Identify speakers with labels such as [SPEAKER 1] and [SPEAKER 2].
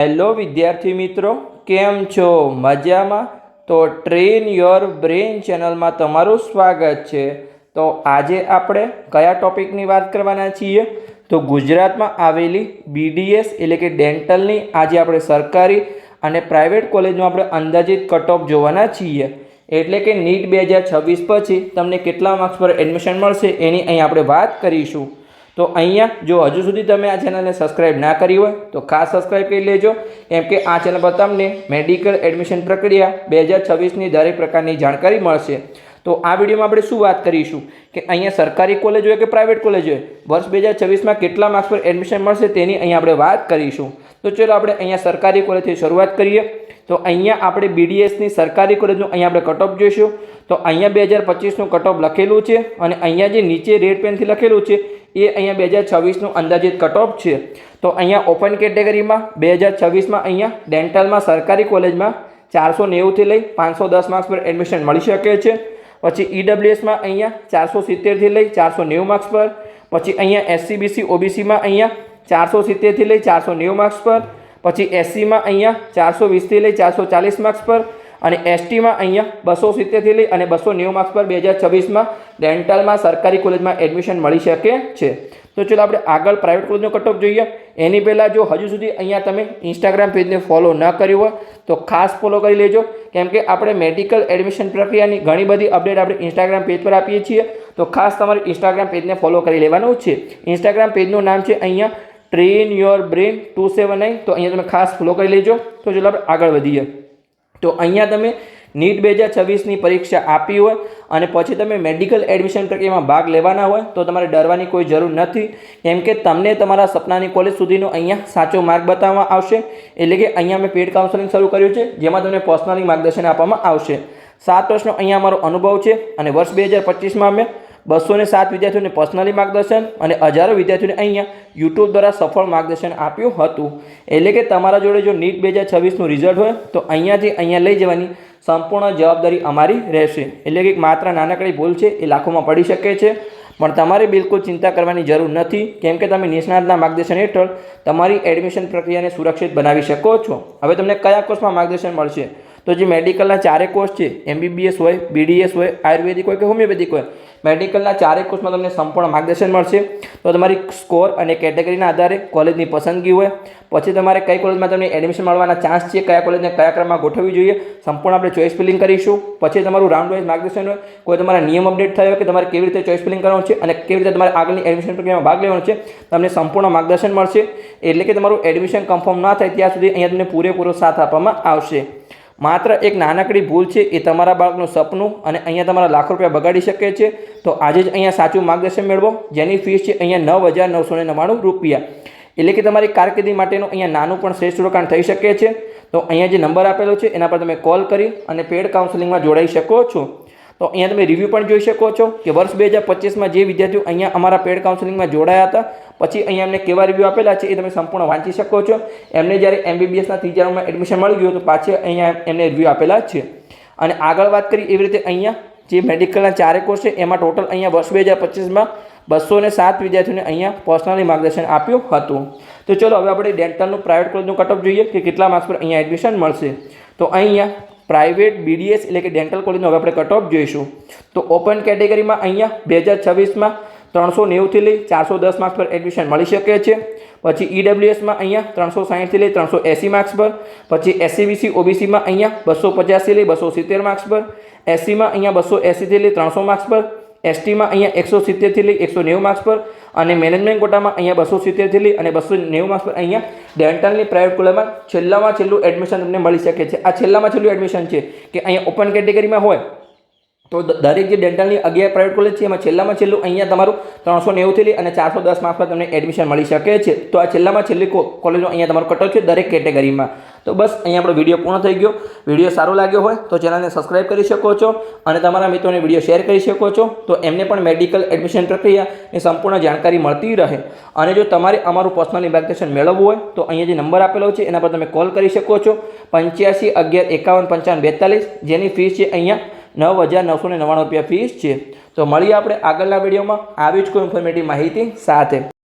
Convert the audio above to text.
[SPEAKER 1] Hello વિદ્યાર્થી મિત્રો, કેમ છો? મજામાં? તો ટ્રેન યોર બ્રેન ચેનલમાં તમારું સ્વાગત છે। તો આજે આપણે કયા ટોપિકની વાત કરવાના છીએ? તો ગુજરાતમાં આવેલી બીડીએસ એટલે કે ડેન્ટલની આજે આપણે સરકારી અને પ્રાઇવેટ કોલેજમાં આપણે અંદાજિત કટ ઓફ જોવાના છીએ। એટલે કે નીટ 2026 પછી તમને કેટલા માર્ક્સ પર એડમિશન મળશે એની અહીં આપણે વાત કરીશું। તો અહીંયા જો હજુ સુધી તમે આ ચેનલને સબસ્ક્રાઇબ ના કરી હોય તો ખાસ સબસ્ક્રાઇબ કરી લેજો, કેમ કે આ ચેનલ પર તમને મેડિકલ એડમિશન પ્રક્રિયા 2026ની દરેક પ્રકારની જાણકારી મળશે। તો આ વિડીયોમાં આપણે શું વાત કરીશું કે અહીંયા સરકારી કોલેજ હોય કે પ્રાઇવેટ કોલેજ હોય, વર્ષ 2026માં કેટલા માર્ક્સ પર એડમિશન મળશે તેની અહીંયા આપણે વાત કરીશું। તો ચલો આપણે અહીંયા સરકારી કોલેજથી શરૂઆત કરીએ। તો અહીંયા આપણે બીડીએસની સરકારી કોલેજનું અહીંયા આપણે કટ ઓફ જોઈશું। તો અહીંયા 2025નું કટ ઓફ લખેલું છે અને અહીંયા જે નીચે રેડ પેનથી લખેલું છે એ અહીંયા 2026નું અંદાજિત કટ ઓફ છે। તો અહીંયા ઓપન કેટેગરીમાં 2026માં અહીંયા ડેન્ટલમાં સરકારી કોલેજમાં 490થી લઈ 510 માર્ક્સ પર એડમિશન મળી શકે છે। પછી ઈડબ્લ્યુએસમાં અહીંયા 470થી લઈ 490 માર્ક્સ પર, પછી અહીંયા એસસીબીસી ઓબીસીમાં અહીંયા 470થી લઈ 490 માર્ક્સ પર, પછી એસસીમાં અહીંયા 420થી લઈ 440 માર્ક્સ પર અને એસટીમાં અહીંયા 270થી લઈ અને 290 માર્ક્સ પર 2026માં ડેન્ટલમાં સરકારી કોલેજમાં એડમિશન મળી શકે છે। તો ચલો આપણે આગળ પ્રાઇવેટ કોલેજનો કટ ઓફ જોઈએ। એની પહેલાં જો હજુ સુધી અહીંયા તમે ઇન્સ્ટાગ્રામ પેજને ફોલો ન કર્યું હોય તો ખાસ ફોલો કરી લેજો, કેમ કે આપણે મેડિકલ એડમિશન પ્રક્રિયાની ઘણી બધી અપડેટ આપણે ઇન્સ્ટાગ્રામ પેજ પર આપીએ છીએ। તો ખાસ તમારે ઇન્સ્ટાગ્રામ પેજને ફોલો કરી લેવાનું છે। ઇન્સ્ટાગ્રામ પેજનું નામ છે અહીંયા ટ્રેન યોર બ્રેન 279। તો અહીંયા તમે ખાસ ફોલો કરી લેજો। તો ચલો આપણે આગળ વધીએ। તો અહીંયા તમે નીટ 2026ની પરીક્ષા આપી હોય અને પછી તમે મેડિકલ એડમિશન પ્રક્રિયામાં ભાગ લેવાના હોય તો તમારે ડરવાની કોઈ જરૂર નથી, કેમ કે તમને તમારા સપનાની કોલેજ સુધીનો અહીંયા સાચો માર્ગ બતાવવામાં આવશે। એટલે કે અહીંયા મેં પેડ કાઉન્સેલિંગ શરૂ કર્યું છે, જેમાં તમને પર્સનલી માર્ગદર્શન આપવામાં આવશે। 7 વર્ષનો અહીંયા અમારો અનુભવ છે અને વર્ષ 2025માં અમે 207 વિદ્યાર્થીઓને પર્સનલી માર્ગદર્શન અને હજારો વિદ્યાર્થીઓને અહીંયા યુટ્યુબ દ્વારા સફળ માર્ગદર્શન આપ્યું હતું। એટલે કે તમારા જોડે જો નીટ 2026નું રિઝલ્ટ હોય તો અહીંયાથી અહીંયા લઈ જવાની સંપૂર્ણ જવાબદારી અમારી રહેશે। એટલે કે માત્ર નાનકડી ભૂલ છે એ લાખોમાં પડી શકે છે, પણ તમારે બિલકુલ ચિંતા કરવાની જરૂર નથી, કેમ કે તમે નિષ્ણાતના માર્ગદર્શન હેઠળ તમારી એડમિશન પ્રક્રિયાને સુરક્ષિત બનાવી શકો છો। હવે તમને કયા કોર્સમાં માર્ગદર્શન મળશે? તો જે મેડિકલના ચારે કોર્સ છે, એમબીબીએસ હોય, બીડીએસ હોય, આયુર્વેદિક હોય કે હોમિયોપેથિક હોય, મેડિકલના ચારે કોર્સમાં તમને સંપૂર્ણ માર્ગદર્શન મળશે। તો તમારી સ્કોર અને કેટેગરીના આધારે કોલેજની પસંદગી હોય, પછી તમારે કઈ કોલેજમાં તમને એડમિશન મળવાના ચાન્સ છે, કયા કોલેજને કયા ક્રમમાં ગોઠવવી જોઈએ, સંપૂર્ણ આપણે ચોઇસ ફિલિંગ કરીશું। પછી તમારું રાઉન્ડ વાઇઝ માર્ગદર્શન હોય, કોઈ તમારા નિયમ અપડેટ થયો કે તમારે કેવી રીતે ચોઇસ ફિલિંગ કરવાનું છે અને કેવી રીતે તમારે આગળની એડમિશન પ્રક્રિયામાં ભાગ લેવાનો છે, તમને સંપૂર્ણ માર્ગદર્શન મળશે। એટલે કે તમારું એડમિશન કન્ફર્મ ના થાય ત્યાં સુધી અહીંયા તમને પૂરેપૂરો સાથ આપવામાં આવશે। માત્ર એક નાનકડી ભૂલ છે એ તમારા બાળકનું સપનું અને અહીંયા તમારા લાખો રૂપિયા બગાડી શકે છે। તો આજે જ અહીંયા સાચું માર્ગદર્શન મેળવો, જેની ફીસ છે અહીંયા 9,999 રૂપિયા। એટલે કે તમારી કારકિર્દી માટેનું અહીંયા નાનું પણ શ્રેષ્ઠ રોકાણ થઈ શકે છે। તો અહીંયા જે નંબર આપેલો છે એના પર તમે કોલ કરી અને પેડ કાઉન્સેલિંગમાં જોડાઈ શકો છો। તો અહીંયા તમે રિવ્યૂ પણ જોઈ શકો છો કે વર્ષ 2025માં જે વિદ્યાર્થીઓ અહીંયા અમારા પેડ કાઉન્સેલિંગમાં જોડાયા હતા પછી અહીંયા એમને કેવા રિવ્યૂ આપેલા છે એ તમે સંપૂર્ણ વાંચી શકો છો। એમને જ્યારે એમબીબીએસના ત્રીજા રાઉન્ડમાં એડમિશન મળી ગયું તો પાછળ અહીંયા એમને રિવ્યૂ આપેલા છે। અને આગળ વાત કરી એવી રીતે અહીંયા જે મેડિકલના ચારે કોર્સ છે એમાં ટોટલ અહીંયા વર્ષ 2025માં 207 વિદ્યાર્થીઓને અહીંયા પર્સનલી માર્ગદર્શન આપ્યું હતું। તો ચલો હવે આપણે ડેન્ટલનું પ્રાઇવેટ કોલેજનું કટ ઓફ જોઈએ કે કેટલા માર્ક્સ પર અહીંયા એડમિશન મળશે। તો અહીંયા પ્રાઇવેટ બીડીએસ એટલે કે ડેન્ટલ કોલેજનો હવે આપણે કટ ઓફ જોઈશું। તો ઓપન કેટેગરીમાં અહીંયા 2026માં 390થી લઈ 410 માર્ક્સ પર એડમિશન મળી શકે છે। પછી ઈડબ્લ્યુએસમાં અહીંયા 360થી લઈ 380 માર્ક્સ પર, પછી એસસીબીસી ઓબીસીમાં અહીંયા 250થી લઈ 270 માર્ક્સ પર, એસસીમાં અહીંયા 280થી લઈ 300 માર્ક્સ પર, એસટીમાં અહીંયા 170થી લઈ 190 માર્ક્સ પર અને મેનેજમેન્ટ કોટામાં અહીંયા 270થી લઈ અને 290 માર્ક્સ પર અહીંયા ડેન્ટલની પ્રાઇવેટ કોલેજમાં છેલ્લામાં છેલ્લું એડમિશન તમને મળી શકે છે। આ છેલ્લામાં છેલ્લું એડમિશન છે કે અહીંયા ઓપન કેટેગરીમાં હોય તો દરેક જે ડેન્ટલની 11 પ્રાઇવેટ કોલેજ છે એમાં છેલ્લામાં છેલ્લું અહીંયા તમારું 390થી લઈ અને 410 માર્ક્સ પર તમને એડમિશન મળી શકે છે। તો આ છેલ્લામાં છેલ્લી કોલેજનો અહીંયા તમારો કટ ઓફ છે દરેક કેટેગરીમાં। તો બસ અહીંયા આપણો વિડીયો પૂર્ણ થઈ ગયો। વિડીયો સારો લાગ્યો હોય તો ચેનલને સબસ્ક્રાઇબ કરી શકો છો અને તમારા મિત્રોને વિડીયો શેર કરી શકો છો, તો એમને પણ મેડિકલ એડમિશન પ્રક્રિયાની સંપૂર્ણ જાણકારી મળતી રહે। અને જો તમારે અમારું પર્સનલી માર્ગદર્શન મેળવવું હોય તો અહીંયા જે નંબર આપેલો છે એના પર તમે કોલ કરી શકો છો 85 11 51 55 42, જેની ફીસ છે અહીંયા 9,999 રૂપિયા ફીસ છે। તો મળીએ આપણે આગળના વિડીયોમાં આવી જ કોઈ ઇન્ફોર્મેટિવ માહિતી સાથે।